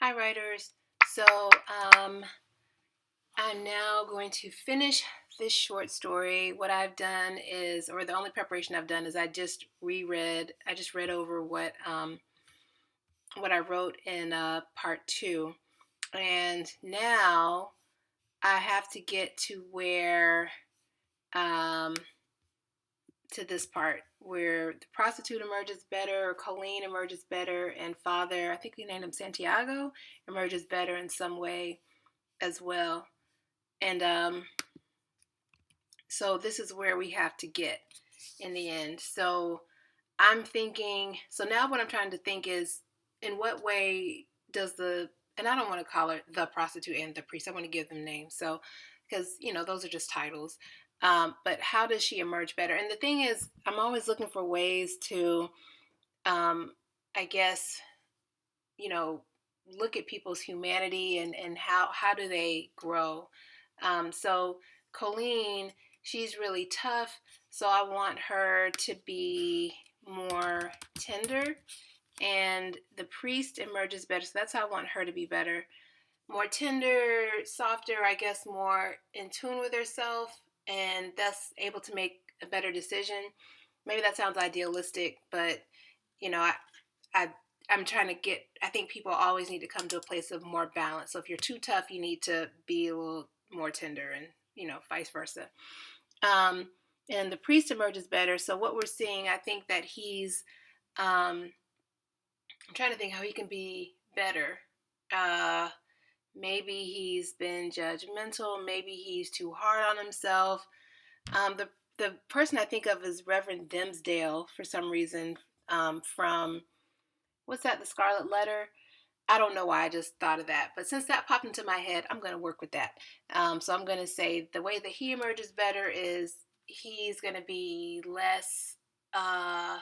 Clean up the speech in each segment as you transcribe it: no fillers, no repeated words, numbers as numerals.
Hi, writers. So, I'm now going to finish this short story. What I've done is, or the only preparation I've done is I just read over what I wrote in part two. And now I have to get to um, to this part where the prostitute emerges better, or Colleen emerges better, and Father, I think we named him Santiago, emerges better in some way as well. And so this is where we have to get in the end. So I'm thinking, so now what I'm trying to think is, in what way does and I don't want to call her the prostitute and the priest, I want to give them names. So, because, those are just titles. But how does she emerge better? And the thing is, I'm always looking for ways to, um, I guess, you know, look at people's humanity and how do they grow. So Colleen, she's really tough, so I want her to be more tender. And the priest emerges better, so that's how I want her to be better. More tender, softer, I guess more in tune with herself, and thus able to make a better decision. Maybe that sounds idealistic, but you know, I I'm trying to get. I think people always need to come to a place of more balance. So if you're too tough, you need to be a little more tender, and vice versa. Um, and the priest emerges better. So what we're seeing, I think that he's. I'm trying to think how he can be better. Uh, Maybe he's been judgmental. Maybe he's too hard on himself. The person I think of is Reverend Dimsdale for some reason, from what's that? The Scarlet Letter. I don't know why I just thought of that, but since that popped into my head, I'm going to work with that. So I'm going to say the way that he emerges better is he's going to be less hard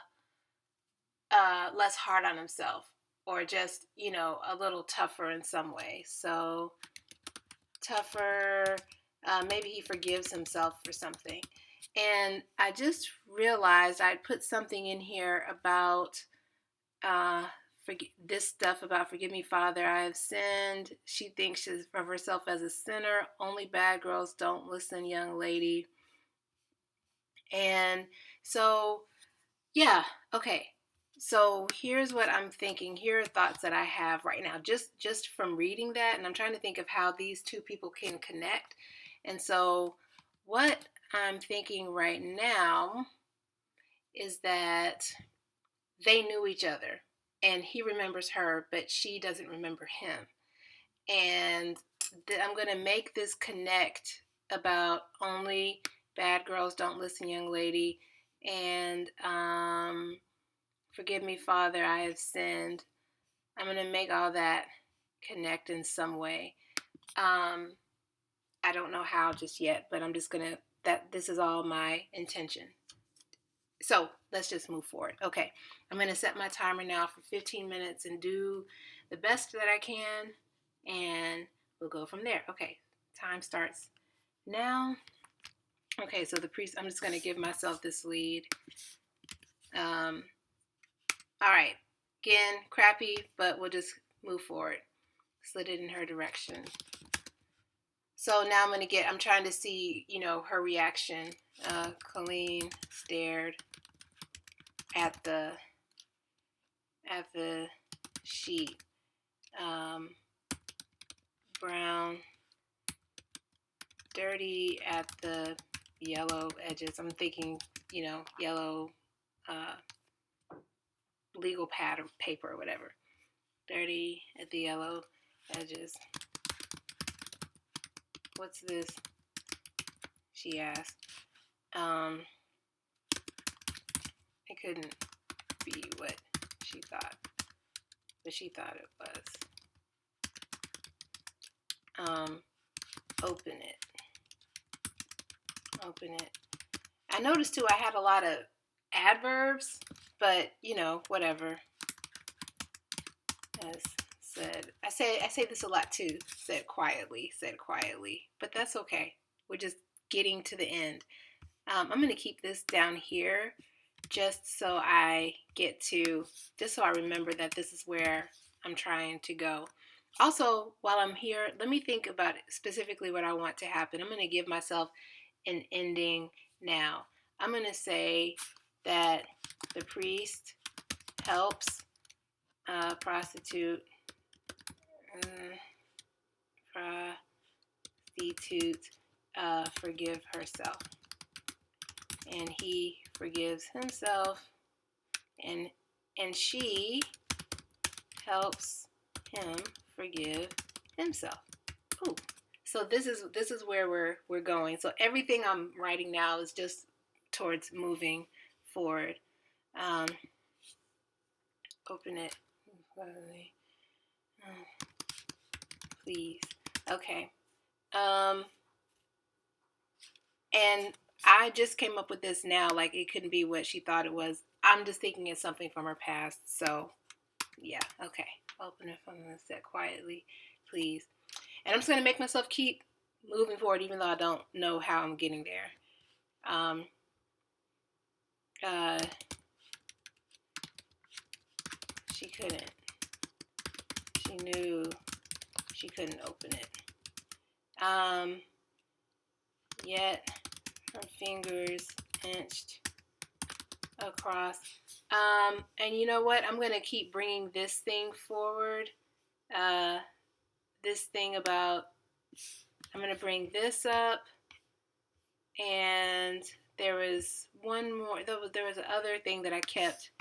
on himself, or just a little tougher in some way. So tougher. Maybe he forgives himself for something. And I just realized I'd put something in here about uh, this stuff about forgive me, Father, I have sinned. She thinks of herself as a sinner. Only bad girls don't listen, young lady. And so, yeah, okay. So here's what I'm thinking. Here are thoughts that I have right now, just from reading that, and I'm trying to think of how these two people can connect. And so, what I'm thinking right now is that they knew each other, and he remembers her, but she doesn't remember him. And I'm going to make this connect about only bad girls don't listen, young lady, and forgive me, Father, I have sinned. I'm going to make all that connect in some way. I don't know how just yet, but I'm just going to, this is all my intention. So let's just move forward. Okay, I'm going to set my timer now for 15 minutes and do the best that I can, and we'll go from there. Okay, time starts now. Okay, so the priest, I'm just going to give myself this lead. All right, again, crappy, but we'll just move forward. Slid it in her direction. So now I'm trying to see, her reaction. Colleen stared at the sheet. Brown, dirty at the yellow edges. I'm thinking, yellow uh, legal pad or paper or whatever. Dirty at the yellow edges. What's this? She asked. It couldn't be what she thought, but she thought it was. Open it. Open it. I noticed too I had a lot of adverbs, but whatever. As said, I say this a lot too. Said quietly, but that's okay. We're just getting to the end. I'm going to keep this down here just so I remember that this is where I'm trying to go. Also, while I'm here, let me think about specifically what I want to happen. I'm going to give myself an ending now. I'm going to say that the priest helps prostitute prostitute forgive herself, and he forgives himself, and she helps him forgive himself. Ooh. So this is where we're going. So everything I'm writing now is just towards moving forward. Open it, please. Okay. And I just came up with this now. Like, it couldn't be what she thought it was. I'm just thinking it's something from her past. So yeah. Okay. Open it from the set quietly, please. And I'm just gonna make myself keep moving forward, even though I don't know how I'm getting there. She couldn't. She knew she couldn't open it. Yet her fingers inched across. And you know what? I'm gonna keep bringing this thing forward. This thing about, I'm gonna bring this up, and there was one more. There was another thing that I kept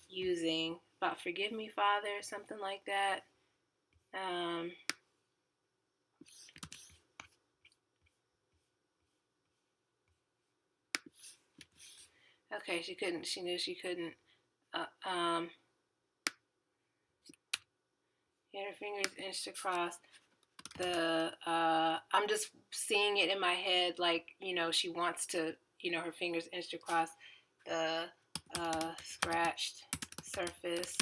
using about forgive me, Father, something like that. Okay, she couldn't. She knew she couldn't. Her fingers inched across the. I'm just seeing it in my head, like, she wants to. Her fingers inched across the scratched surface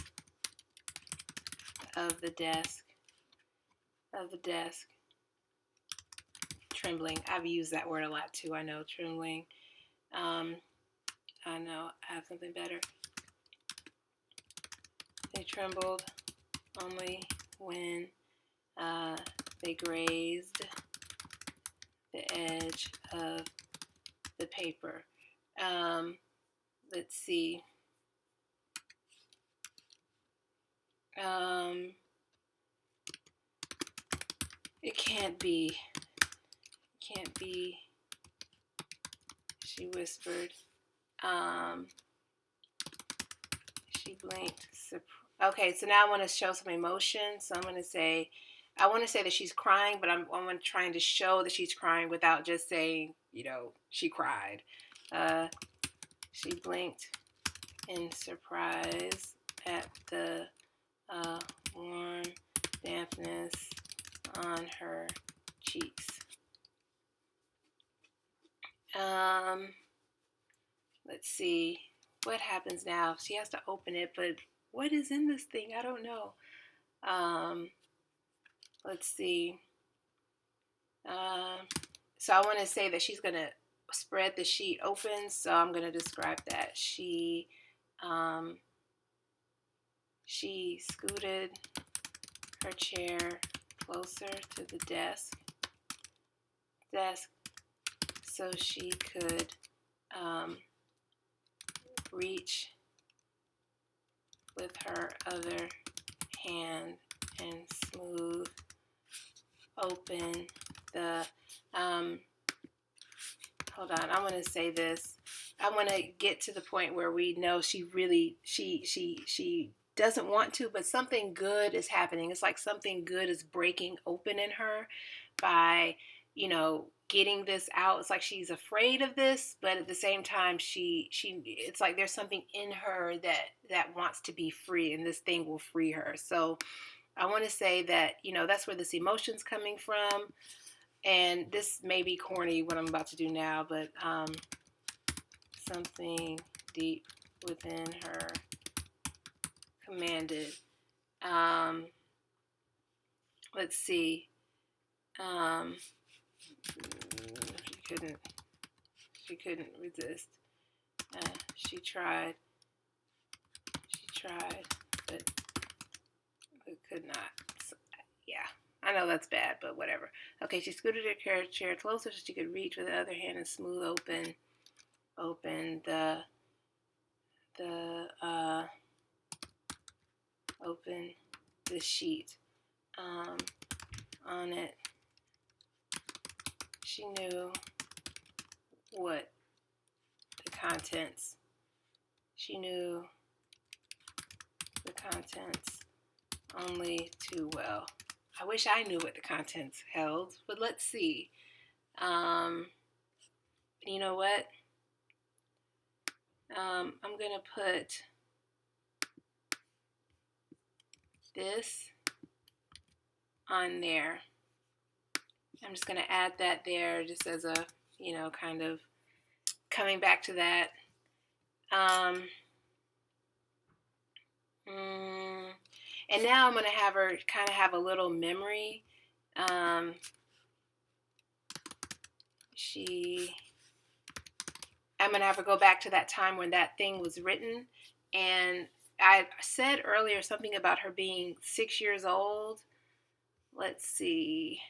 of the desk. Trembling. I've used that word a lot too. I know, trembling. I know. I have something better. They trembled only when they grazed the edge of the paper. Let's see. It can't be. She whispered. She blinked. Okay, so now I want to show some emotion. So I'm going to say, I want to say that she's crying, but I'm trying to show that she's crying without just saying, she cried. She blinked in surprise at the warm dampness on her cheeks. Let's see. What happens now? She has to open it, but what is in this thing? I don't know. Let's see. So I want to say that she's going to spread the sheet open. So I'm going to describe that. She scooted her chair closer to the desk so she could reach with her other hand and smooth open the hold on, I want to say this. I want to get to the point where we know she really she doesn't want to, but something good is happening. It's like something good is breaking open in her by getting this out. It's like she's afraid of this, but at the same time it's like there's something in her that wants to be free, and this thing will free her. So I want to say that that's where this emotion's coming from. And this may be corny what I'm about to do now, but something deep within her commanded. Let's see. She couldn't resist. She tried, but could not. So, yeah. know that's bad, but whatever. Okay, she scooted her chair closer so she could reach with the other hand and smooth open the open the sheet. On it, she knew what the contents. She knew the contents only too well. I wish I knew what the contents held, but let's see. You know what? I'm gonna put this on there. I'm just gonna add that there just as a, kind of coming back to that. And now I'm gonna have her kind of have a little memory. I'm gonna have her go back to that time when that thing was written, and I said earlier something about her being 6 years old. Let's see.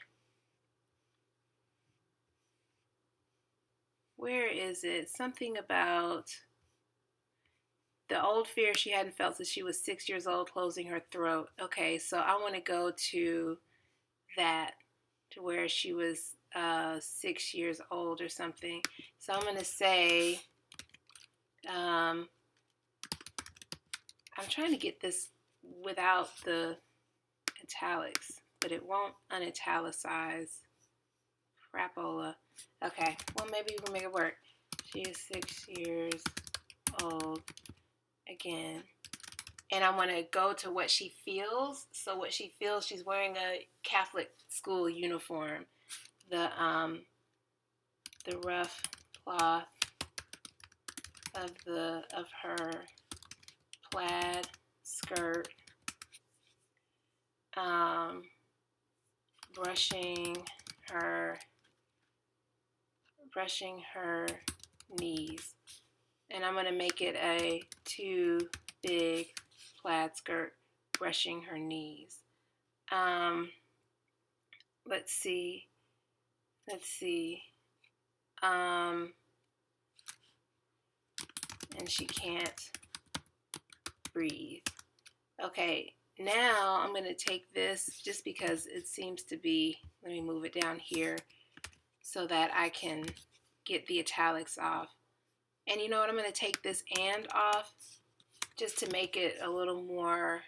Where is it? Something about the old fear she hadn't felt since she was 6 years old, closing her throat. Okay, so I want to go to that, to where she was 6 years old or something. So I'm going to say, I'm trying to get this without the italics, but it won't unitalicize. Crapola. Okay, well, maybe we can make it work. She is 6 years old again. And I want to go to what she feels. So what she feels, she's wearing a Catholic school uniform. The rough cloth of her plaid skirt, brushing her knees. And I'm going to make it a too big plaid skirt, brushing her knees. Let's see. And she can't breathe. Okay, now I'm going to take this just because it seems to be, let me move it down here so that I can get the italics off. And you know what, I'm going to take this and off just to make it a little more,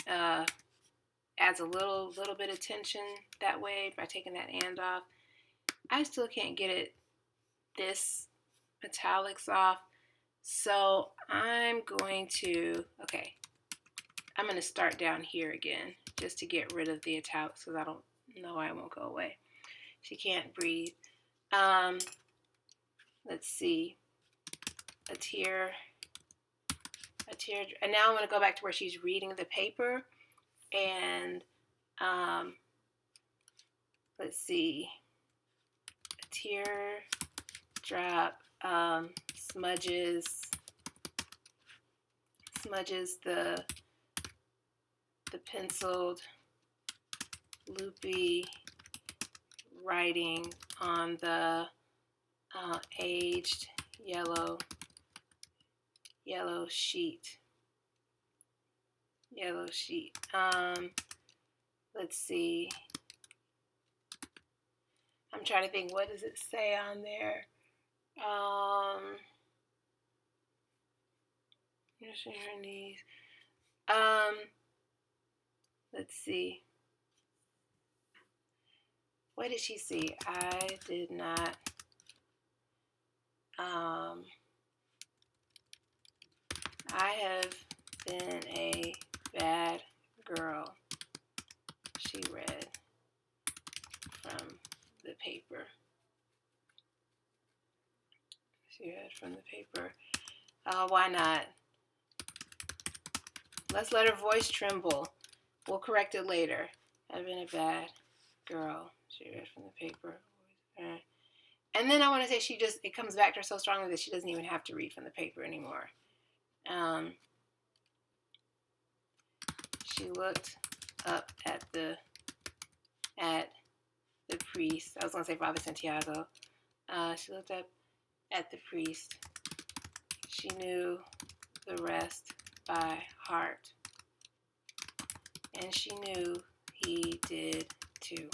adds a little bit of tension that way by taking that and off. I still can't get it, this italics off. So I'm going to start down here again just to get rid of the italics because I don't know why it won't go away. She can't breathe. Let's see. A tear. And now I'm going to go back to where she's reading the paper. And let's see. A tear drop smudges the penciled loopy writing on the aged yellow sheet. Let's see. I'm trying to think, what does it say on there? Brushing her knees. Let's see. What did she see? I did not. I have been a bad girl, she read from the paper. Why not? Let's let her voice tremble. We'll correct it later. I've been a bad girl, she read from the paper. And then I want to say it comes back to her so strongly that she doesn't even have to read from the paper anymore. She looked up at the priest. I was going to say Father Santiago. She looked up at the priest. She knew the rest by heart. And she knew he did too.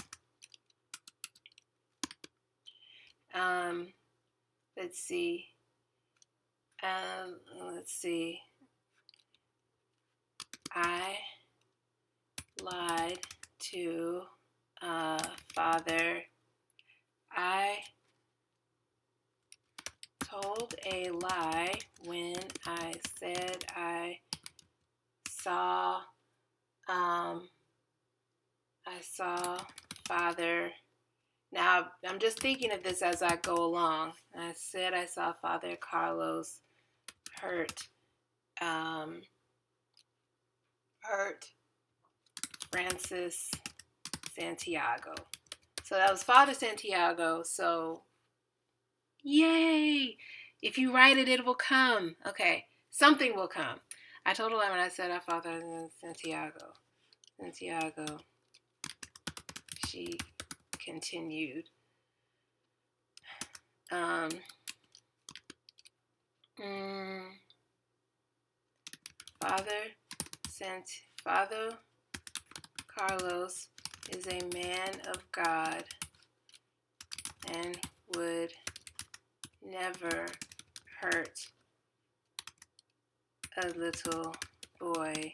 Let's see. I lied to Father. I told a lie when I said I saw Father. Now I'm just thinking of this as I go along. I said I saw Father Carlos hurt Francis Santiago. So that was Father Santiago. So yay! If you write it, it will come. Okay, something will come. I told her when I said I Father Santiago. She continued. Father Carlos is a man of God and would never hurt a little boy.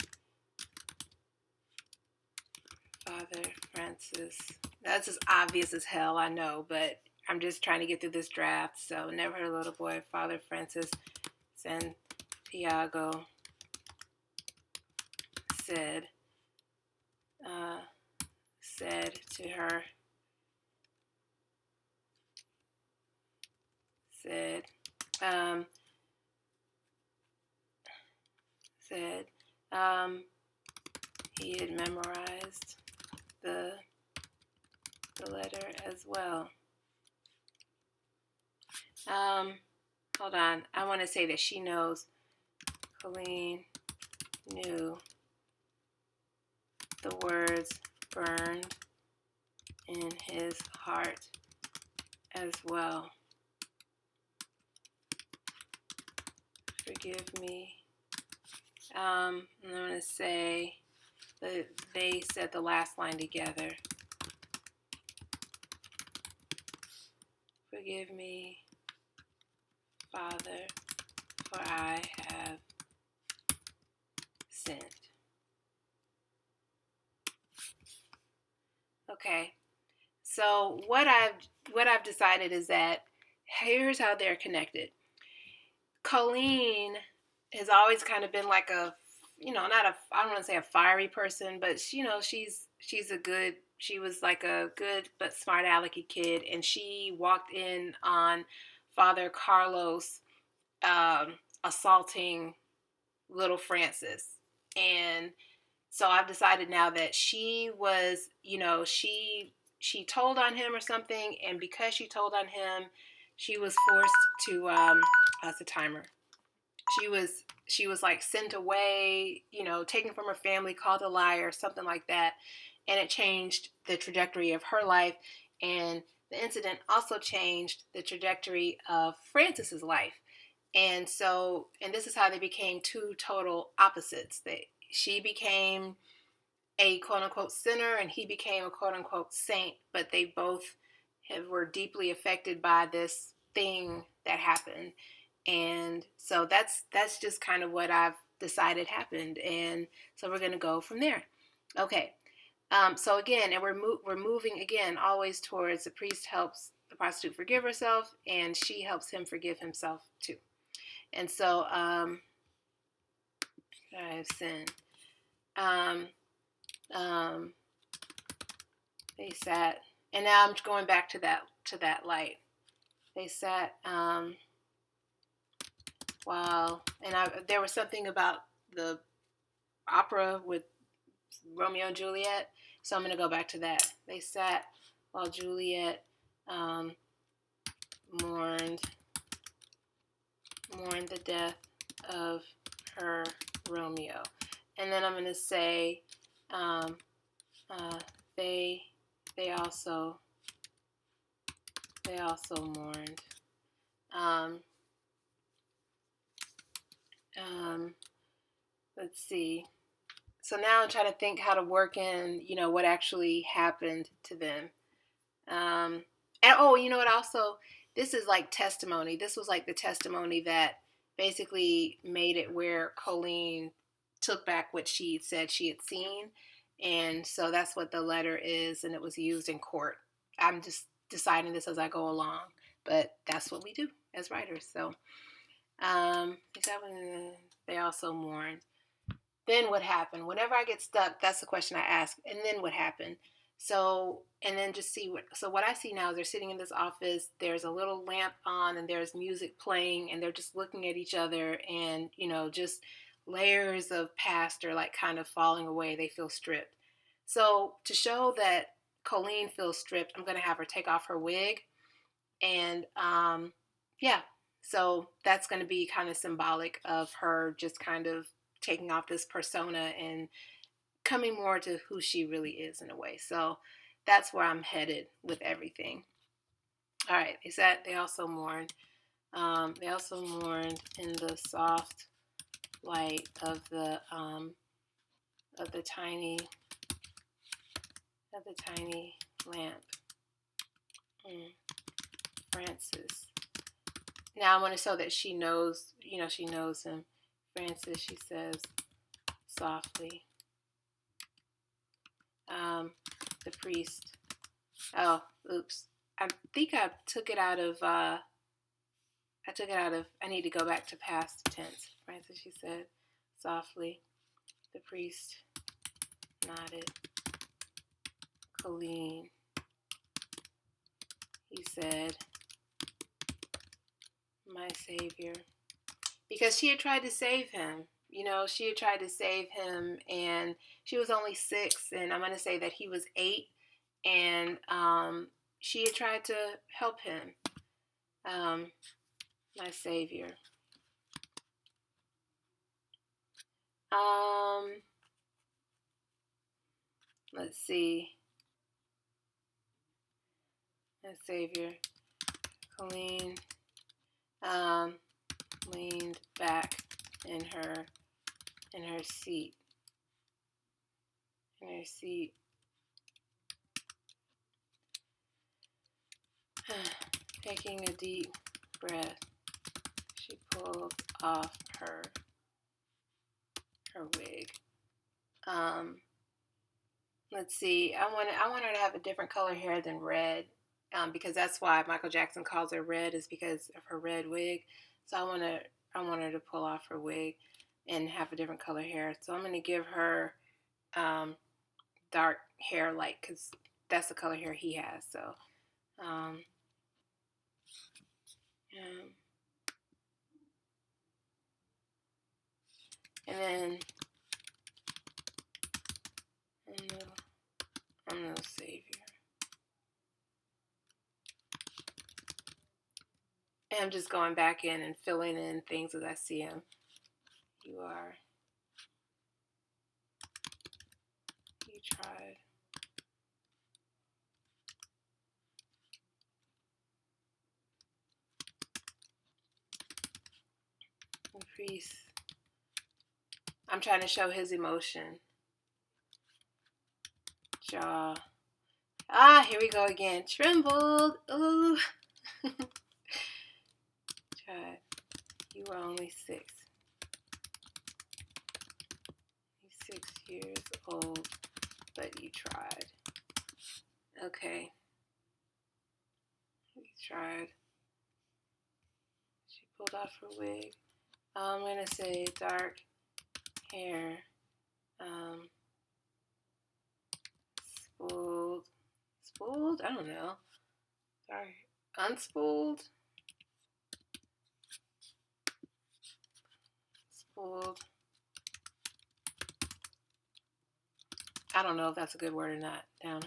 Father Francis. That's as obvious as hell, I know, but I'm just trying to get through this draft. So, never hurt a little boy. Father Francis Santiago said to her, he had memorized the letter as well. Hold on. I want to say that she knows. Colleen knew the words burned in his heart as well. Forgive me. I'm going to say that they said the last line together. Forgive me, Father, for I have sinned. Okay. So what I've decided is that here's how they're connected. Colleen has always kind of been like a, I don't want to say a fiery person, but she was like a good but smart alecky kid, and she walked in on Father Carlos assaulting little Francis. And so I've decided now that she was, she told on him or something, and because she told on him, she was forced to that's a timer. She was like sent away, taken from her family, called a liar, something like that, and it changed the trajectory of her life. And the incident also changed the trajectory of Francis's life. And this is how they became two total opposites. She became a quote unquote sinner and he became a quote unquote saint, but they both were deeply affected by this thing that happened. And so that's just kind of what I've decided happened. And so we're going to go from there. Okay. So again, and we're moving again always towards the priest helps the prostitute forgive herself, and she helps him forgive himself too. And so I have sinned. They sat, and now I'm going back to that light. They sat while, and there was something about the opera with Romeo and Juliet, so I'm going to go back to that. They sat while Juliet mourned the death of her Romeo. And then I'm going to say they also They also mourned. Um, let's see. So now I'm trying to think how to work in, what actually happened to them. And oh, you know what? Also, this is like testimony. This was like the testimony that basically made it where Colleen took back what she said she had seen. And so that's what the letter is, and it was used in court. I'm just deciding this as I go along, but that's what we do as writers. So, they also mourned. Then what happened? Whenever I get stuck, that's the question I ask. And then what happened? So, and then just see what I see now is they're sitting in this office, there's a little lamp on and there's music playing and they're just looking at each other and, just layers of past are like kind of falling away. They feel stripped. So to show that Colleen feels stripped, I'm going to have her take off her wig. And yeah, so that's going to be kind of symbolic of her just kind of taking off this persona and coming more to who she really is in a way. So that's where I'm headed with everything. All right, is that they also mourned. They also mourned in the soft light of the tiny lamp. Francis. Now I want to show that she knows, she knows him. Francis, she says softly. The priest. Oh, oops. I think I took it out of, I need to go back to past tense. Francis, she said softly. The priest nodded. Colleen, he said, my savior. Because she had tried to save him. She had tried to save him, and she was only 6, and I'm going to say that he was 8, and she had tried to help him. My savior. Let's see. My savior. Colleen leaned back in her seat. Taking a deep breath, she pulled off her wig. Let's see. I want her to have a different color hair than red, because that's why Michael Jackson calls her red, is because of her red wig. So I want her to pull off her wig and have a different color hair. So I'm going to give her dark hair, because that's the color hair he has. So, and then I'm no savior. And I'm just going back in and filling in things as I see them. You tried. The priest. I'm trying to show his emotion. Jaw. Here we go again. Trembled. Ooh. Tried. You were only 6. You're 6 years old, but you tried. Okay. You tried. She pulled off her wig. I'm going to say dark hair. Spooled. Spooled? I don't know. Dark. Unspooled? Spooled. I don't know if that's a good word or not. Down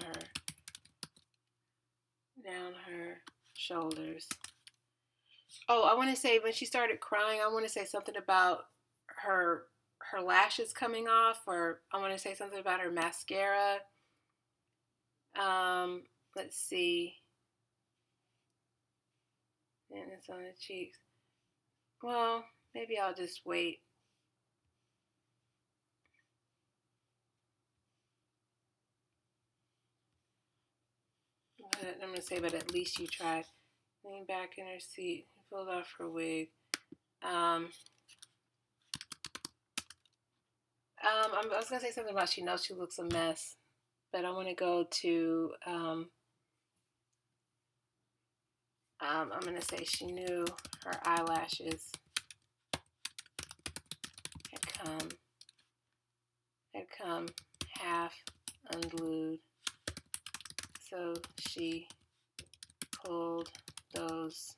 her shoulders. Oh, I want to say when she started crying, I want to say something about her lashes coming off, or I want to say something about her mascara. Let's see. and it's on the cheeks. Well, maybe I'll just wait. But I'm going to say, but at least you tried. Lean back in her seat, pulled off her wig. I was going to say something about she knows she looks a mess, but I want to go to, I'm going to say she knew her eyelashes had come half unglued, so she pulled those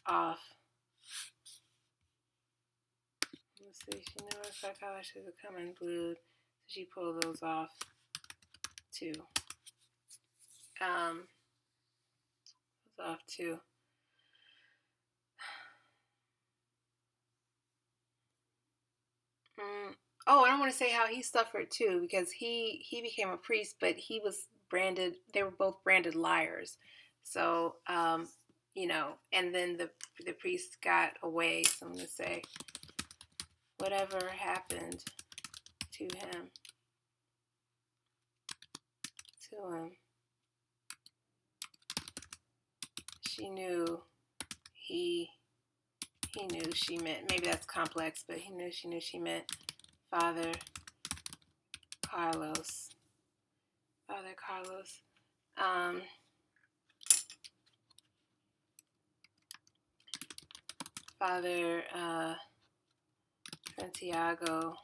off. Let's see, she knew her black eyelashes had come unglued, so she pulled those off too. Oh, and I want to say how he suffered too, because he became a priest, but he was branded. They were both branded liars. So, and then the priest got away. So I'm gonna say, whatever happened to him, she knew he knew she meant. Maybe that's complex, but she knew she meant Father Carlos. Father Santiago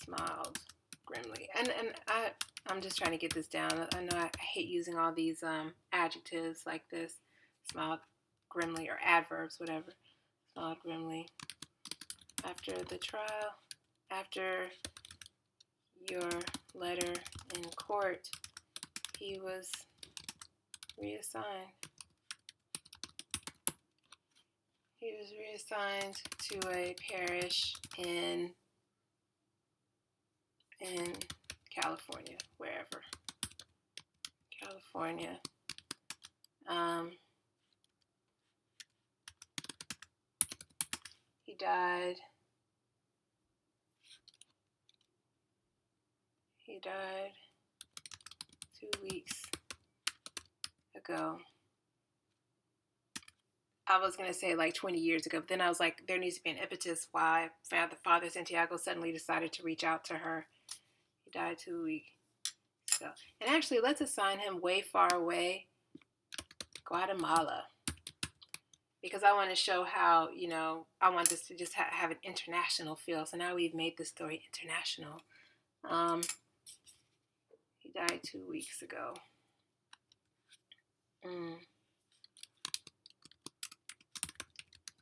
smiled grimly, and I'm just trying to get this down. I know I hate using all these adjectives like this. Smiled grimly, or adverbs, whatever. Smiled grimly. After the trial, after your letter in court, he was reassigned. He was reassigned to a parish in California, wherever. California. He died. 2 weeks ago. I was going to say like 20 years ago, but then I was like, there needs to be an impetus why Father Santiago suddenly decided to reach out to her. He died 2 weeks ago. And actually, let's assign him way far away, Guatemala. Because I want to show how, I want this to just have an international feel. So now we've made this story international. He died 2 weeks ago.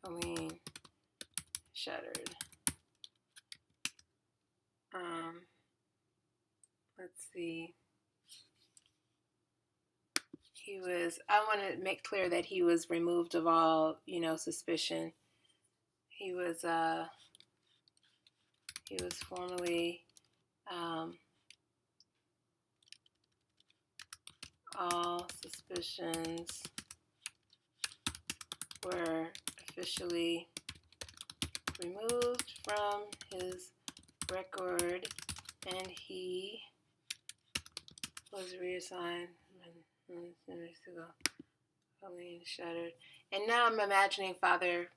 Aline shuddered. Let's see. I want to make clear that he was removed of all, suspicion. He was formally, all suspicions were officially removed from his record, and he was reassigned. Colleen shuddered. And now I'm imagining Father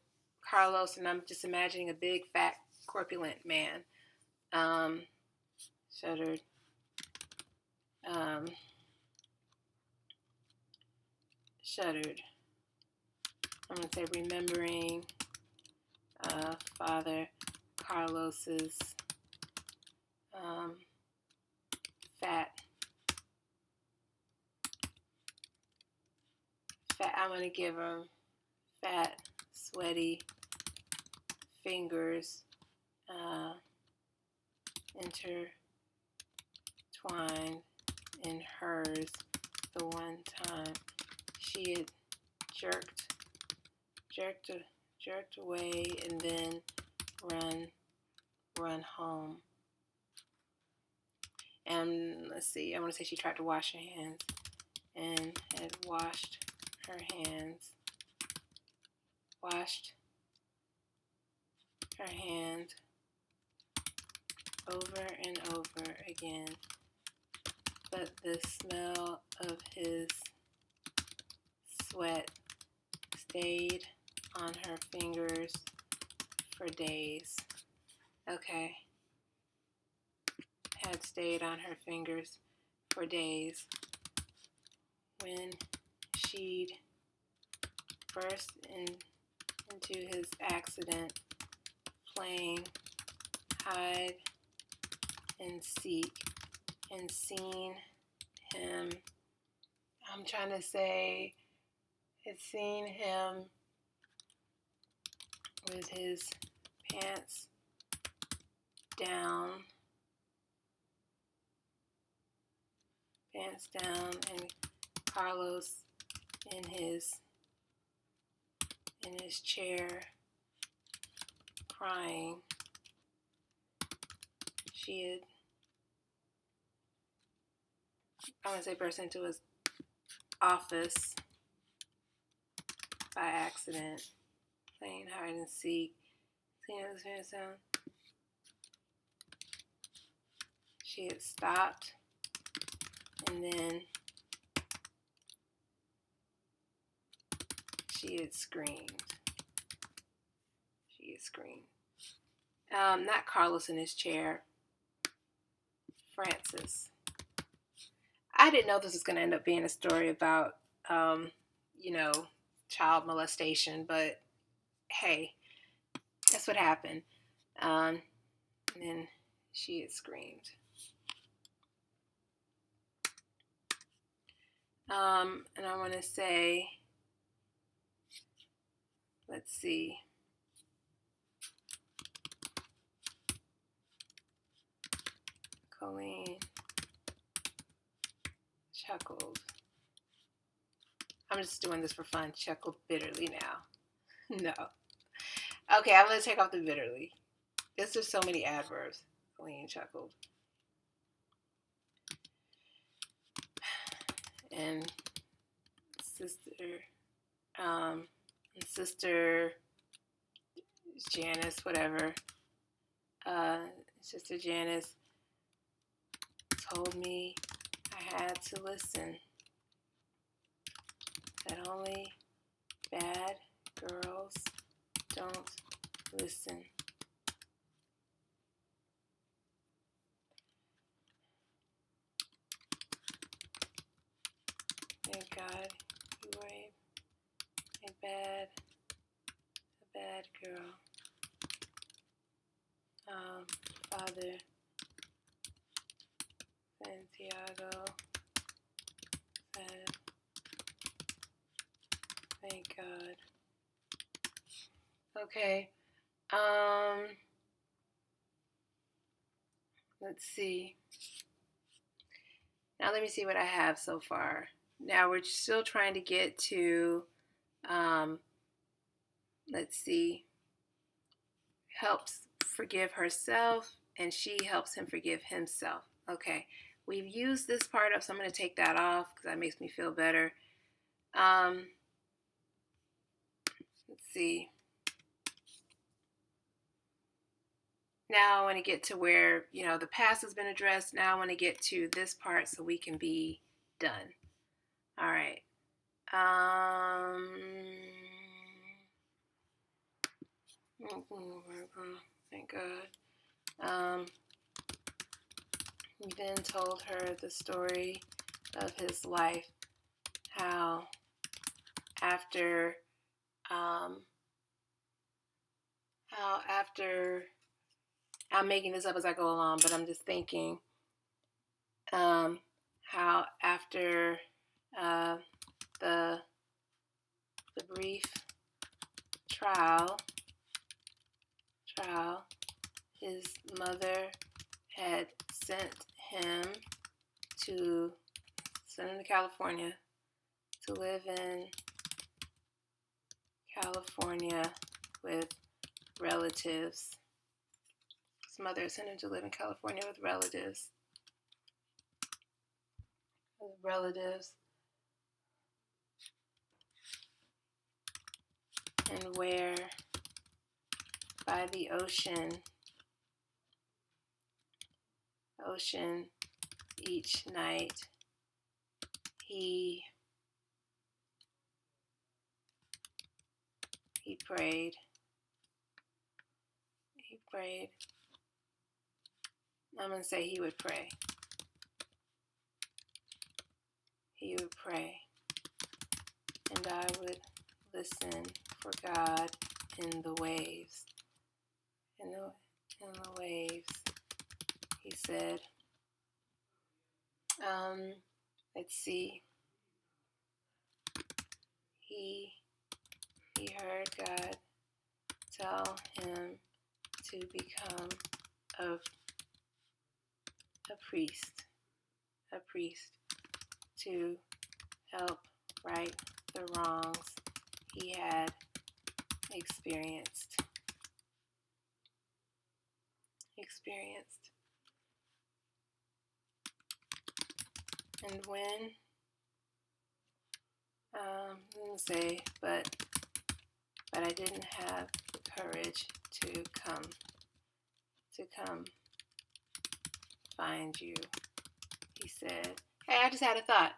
Carlos, and I'm just imagining a big, fat, corpulent man. Shuddered. Shuddered. I'm going to say remembering Father Carlos's fat, I'm going to give him fat, sweaty fingers intertwined in hers the one time she had jerked away and then run home. And let's see, I want to say she tried to wash her hands and had washed her hands. Washed her hand over and over again. But the smell of his sweat stayed on her fingers for days. Okay. Had stayed on her fingers for days. When she'd burst into his accident playing hide and seek and seen him, I'm trying to say, had seen him with his pants down, and Carlos in his chair crying. She had, I want to say, burst into his office by accident, playing hide and seek. She had stopped, and then she had screamed. Not Carlos in his chair, Francis. I didn't know this was going to end up being a story about, child molestation, but hey, that's what happened. And then she had screamed. And I want to say, let's see. Colleen chuckled. I'm just doing this for fun. Chuckled bitterly now. No. Okay, I'm going to take off the bitterly. There's just so many adverbs. Colleen chuckled. And sister Janice, whatever. Sister Janice told me I had to listen. That only bad girls don't listen. Thank God you were a bad girl. Father Santiago said, thank God. Okay. Let's see. Now let me see what I have so far. Now we're still trying to get to, let's see, helps forgive herself, and she helps him forgive himself. Okay, we've used this part up, so I'm going to take that off because that makes me feel better. Let's see. Now I want to get to where, the past has been addressed. Now I want to get to this part so we can be done. All right. Thank God. He then told her the story of his life, how after I'm making this up as I go along, but I'm just thinking how after the brief trial, his mother had sent him to California to live in California with relatives. His mother sent him to live in California with relatives. relatives, and where by the ocean each night he prayed. He prayed. I'm going to say he would pray. He would pray. And I would listen for God in the waves. In the waves. He said, let's see. He heard God tell him to become a priest, to help right the wrongs he had experienced. And when, didn't say, but I didn't have the courage to come find you. He said, hey, I just had a thought.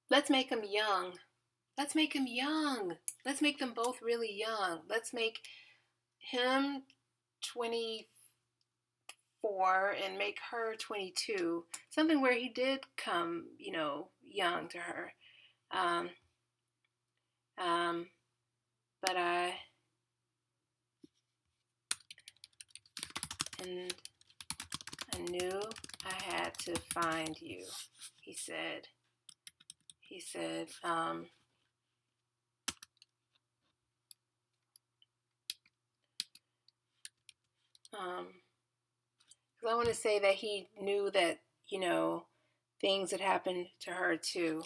Let's make them young. Let's make them both really young. Let's make him 24 and make her 22. Something where he did come, young to her. But I knew I had to find you, he said. Because I want to say that he knew that, things had happened to her too.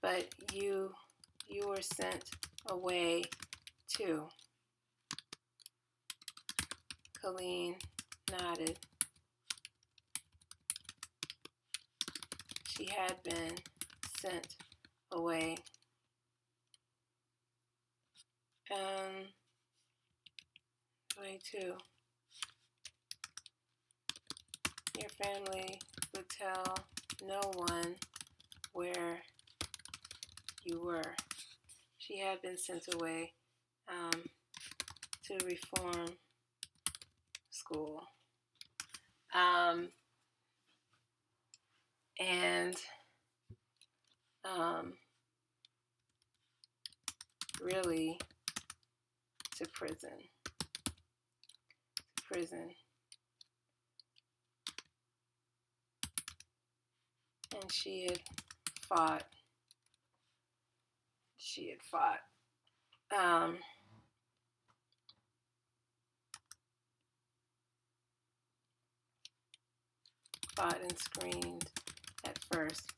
But you were sent away too. Colleen nodded. She had been sent away. Away too. Your family would tell no one where you were. She had been sent away to reform school. And really to prison. And she had fought. Fought and screamed at first,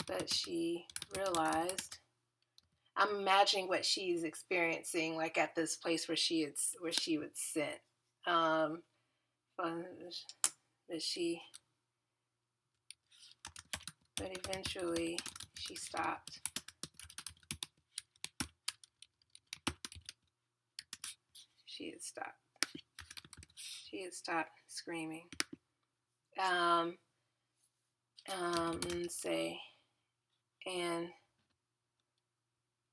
but she realized. I'm imagining what she's experiencing, like at this place where she was sent. But eventually she stopped. She had stopped screaming. And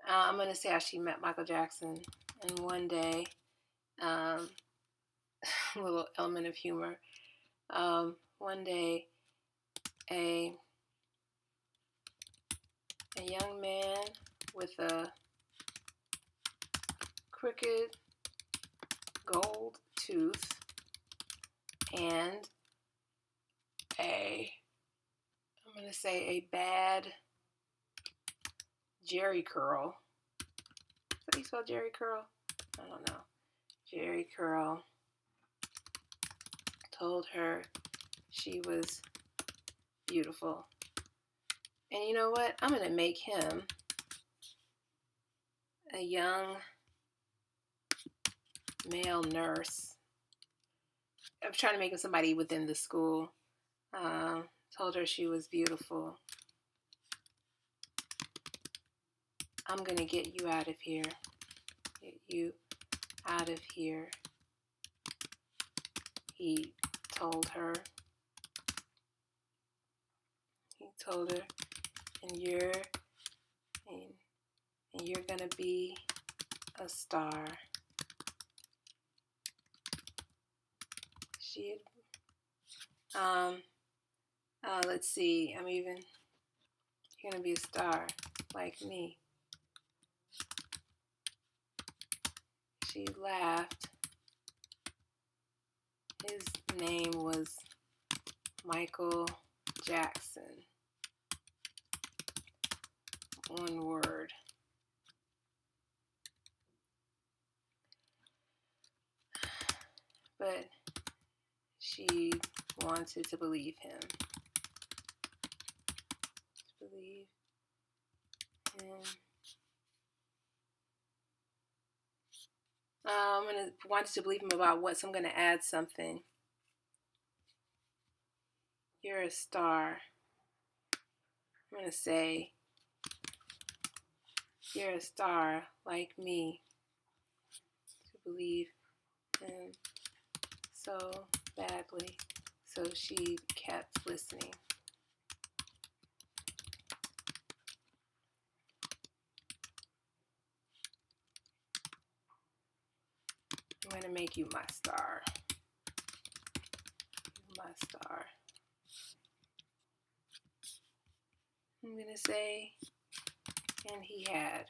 I'm going to say how she met Michael Jackson. And one day, a little element of humor. One day, a young man with a crooked gold tooth and a bad Jerry curl. Is that how you spell Jerry curl? I don't know. Jerry curl told her she was beautiful. And you know what? I'm going to make him a young male nurse. I'm trying to make him somebody within the school. Told her she was beautiful. I'm going to get you out of here. Get you out of here, he told her. He told her, and you're going to be a star. She let's see. You're going to be a star like me. She laughed. His name was Michael Jackson. One word. But she wanted to believe him. To believe him. Wanted to believe him about what? So I'm gonna add something. You're a star. I'm gonna say you're a star like me. To believe him so badly. So she kept listening. I'm going to make you my star. My star. I'm going to say, and he had.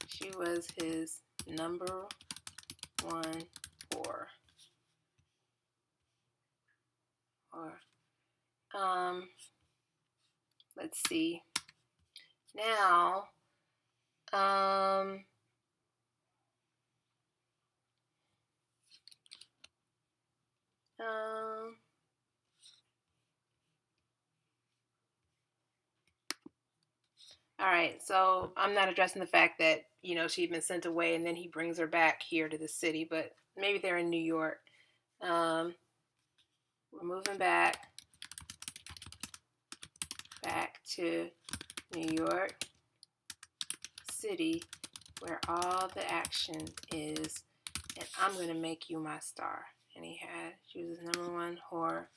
She was his number one whore. Let's see. Now, all right, so I'm not addressing the fact that, she'd been sent away and then he brings her back here to the city, but maybe they're in New York. We're moving back to New York City where all the action is, and I'm going to make you my star. And she was his number one whore,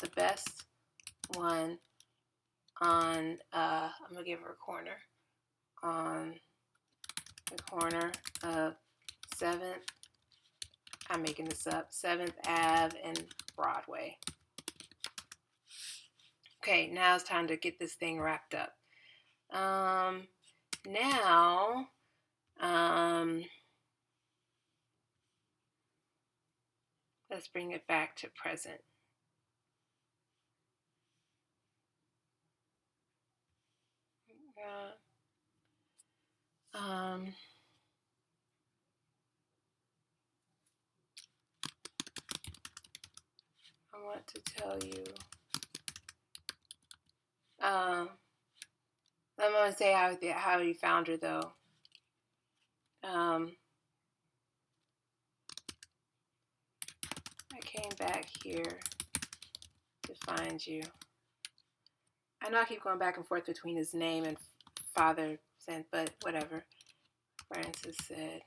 the best one on, I'm going to give her a corner, on the corner of 7th, I'm making this up, 7th Ave and Broadway. Okay, now it's time to get this thing wrapped up. Now, let's bring it back to present. I want to tell you. I'm going to say how you found her, though. I came back here to find you. I know I keep going back and forth between his name and father, but whatever. Francis said.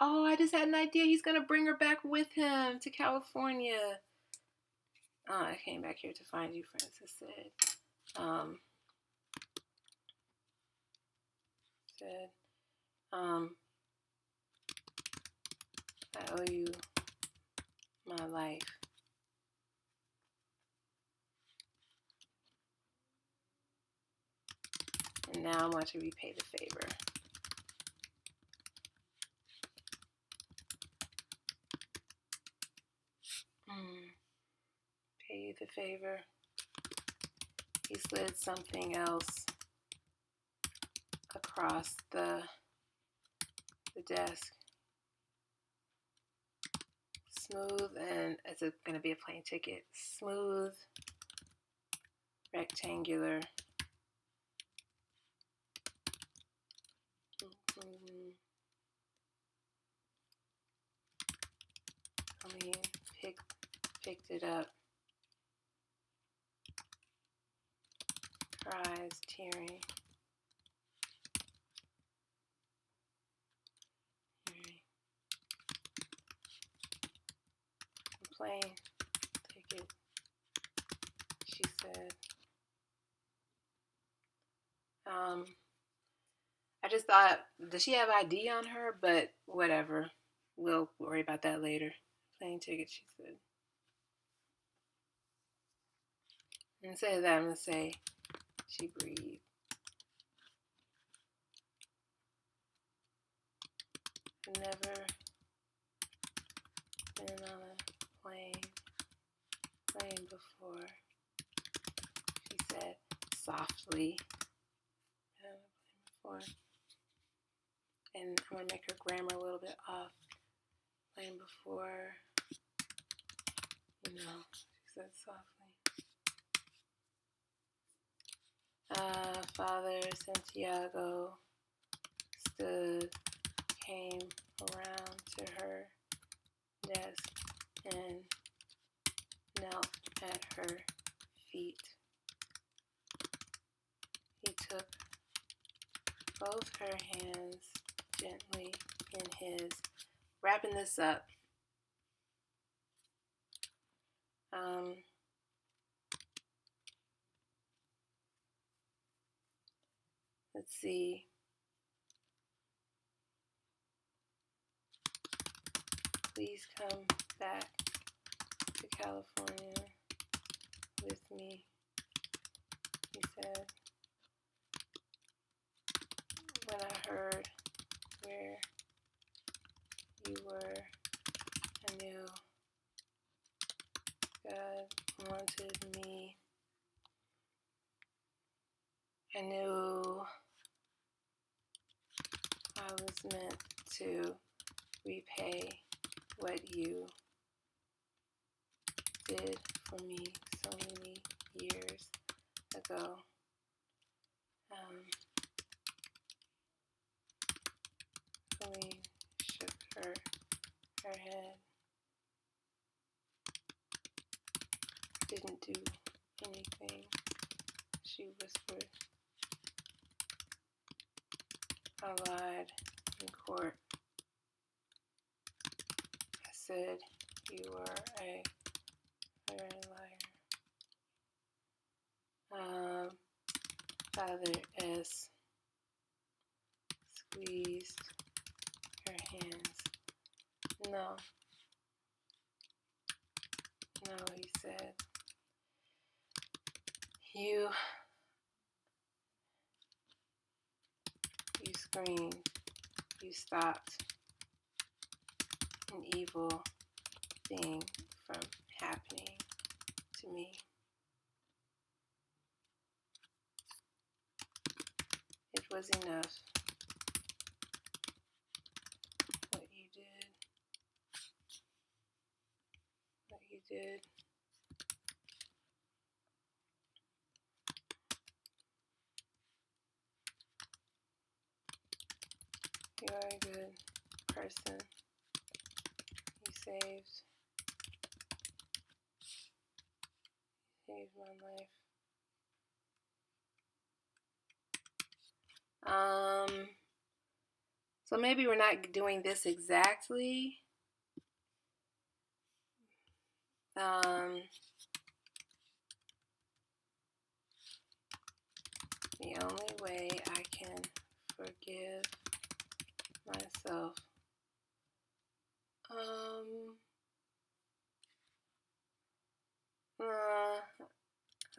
Oh, I just had an idea. He's going to bring her back with him to California. Oh, I came back here to find you, Francis said. I owe you my life. And now I want to repay the favor. Pay you the favor. He slid something else across the desk. Smooth, and it's going to be a plane ticket. Smooth, rectangular. Picked it up. eyes tearing. Plane ticket, she said. I just thought, does she have ID on her? But whatever. We'll worry about that later. Plane ticket, she said. Instead of that, I'm going to say she breathed. I've never been on a plane before, she said softly. Before. And I'm going to make her grammar a little bit off. Plane before, she said softly. Father Santiago came around to her desk and knelt at her feet. He took both her hands gently in his. Wrapping this up. Let's see. Please come back to California with me, he said. When I heard where you were, I knew God wanted me. I knew I was meant to repay what you did for me so many years ago. Colleen shook her head. Didn't do anything, she whispered. I lied in court. I said you were a liar. Father S. squeezed her hands. No, he said. You screamed. You stopped an evil thing from happening to me. It was enough. What you did. You are a good person. You saved my life. So maybe we're not doing this exactly. The only way I can forgive myself.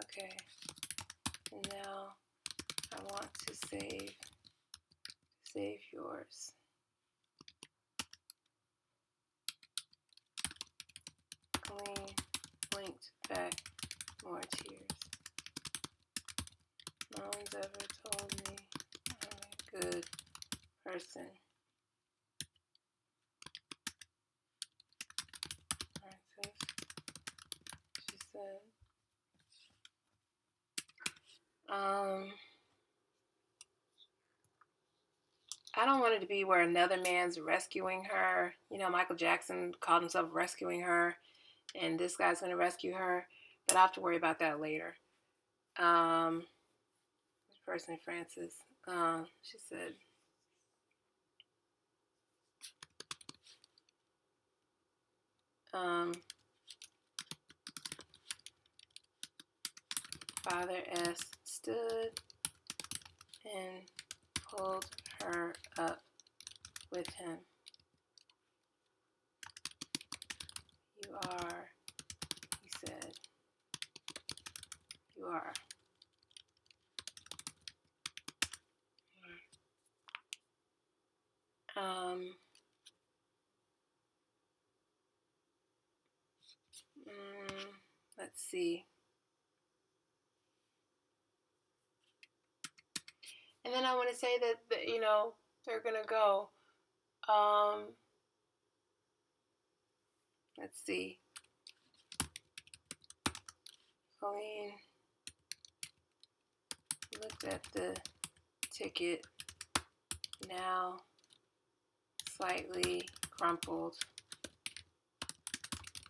Okay. Now I want to save yours. Colleen blinked back, more tears. No one's ever told me I'm a good person. Francis, she said. I don't want it to be where another man's rescuing her. Michael Jackson called himself rescuing her, and this guy's going to rescue her. But I'll have to worry about that later. person, Frances. She said, Father S stood and pulled her up with him. You are, he said. You are. Let's see. And then I want to say that, they're going to go. Let's see. Colleen looked at the ticket, now slightly crumpled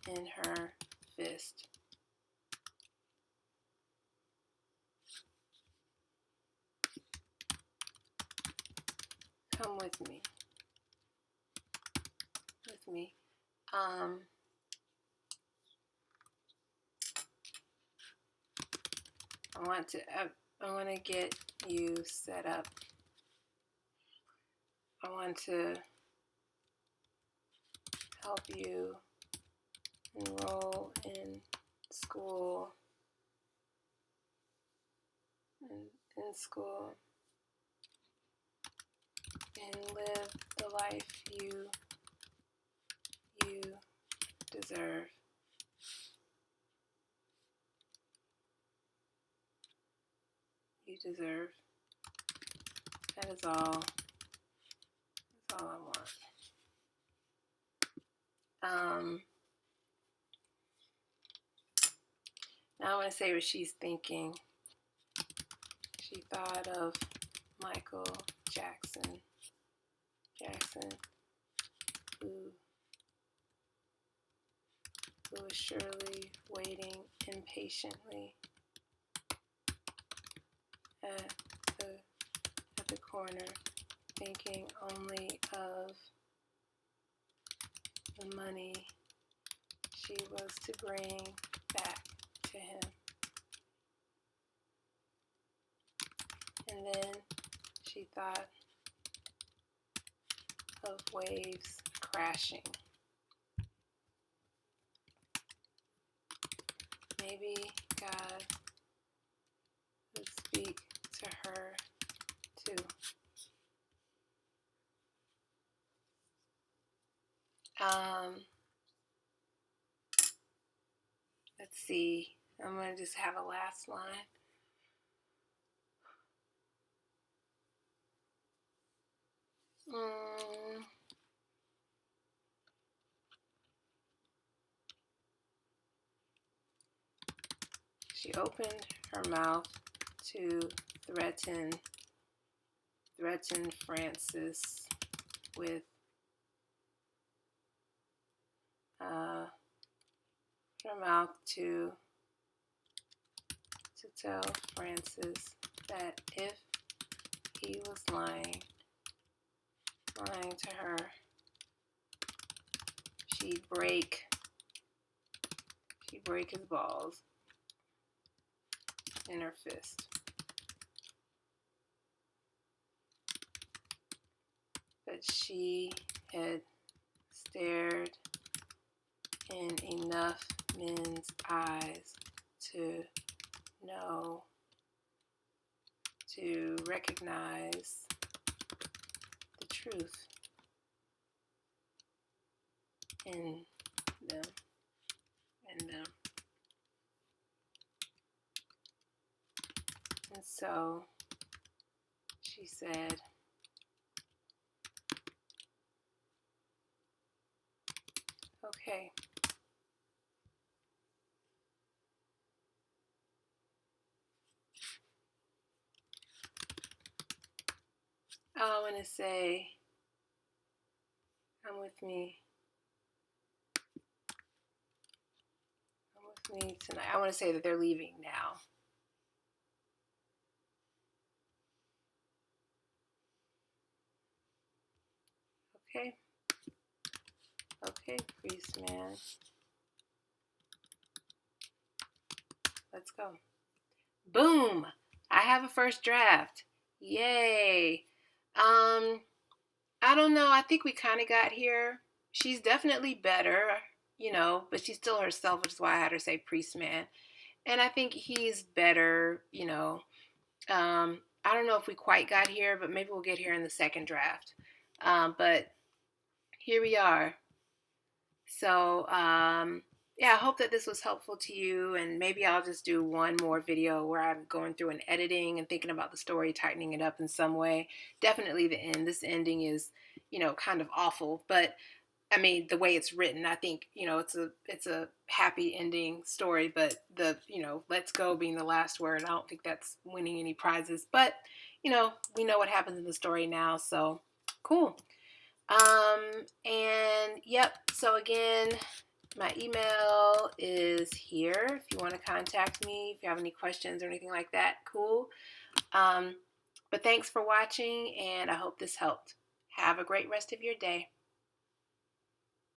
in her fist. Come with me. With me. I want to get you set up. I want to help you enroll in school. In school. And live the life you deserve. You deserve. That is all. That's all I want. Now I want to say what she's thinking. She thought of Michael Jackson, who was surely waiting impatiently at the corner, thinking only of the money she was to bring back to him. And then she thought of waves crashing. Maybe God would speak to her too. Let's see. I'm going to just have a last line. She opened her mouth to threaten Frances with her mouth to tell Frances that if he was lying to her, she'd break his balls in her fist. But she had stared in enough men's eyes to know, to recognize the truth in them. And so she said, okay. I want to say, come with me. Come with me tonight. I want to say that they're leaving now. Okay. Okay, priest man. Let's go. Boom! I have a first draft. Yay. I don't know. I think we kind of got here. She's definitely better, but she's still herself, which is why I had her say priest man. And I think he's better, I don't know if we quite got here, but maybe we'll get here in the second draft. But here we are. So, yeah, I hope that this was helpful to you. And maybe I'll just do one more video where I'm going through and editing and thinking about the story, tightening it up in some way. Definitely the end. This ending is, kind of awful. But I mean, the way it's written, I think, it's a happy ending story, but the, let's go being the last word, I don't think that's winning any prizes. But, we know what happens in the story now. So cool. And yep. So again, my email is here if you want to contact me, if you have any questions or anything like that. Cool. But thanks for watching, and I hope this helped. Have a great rest of your day.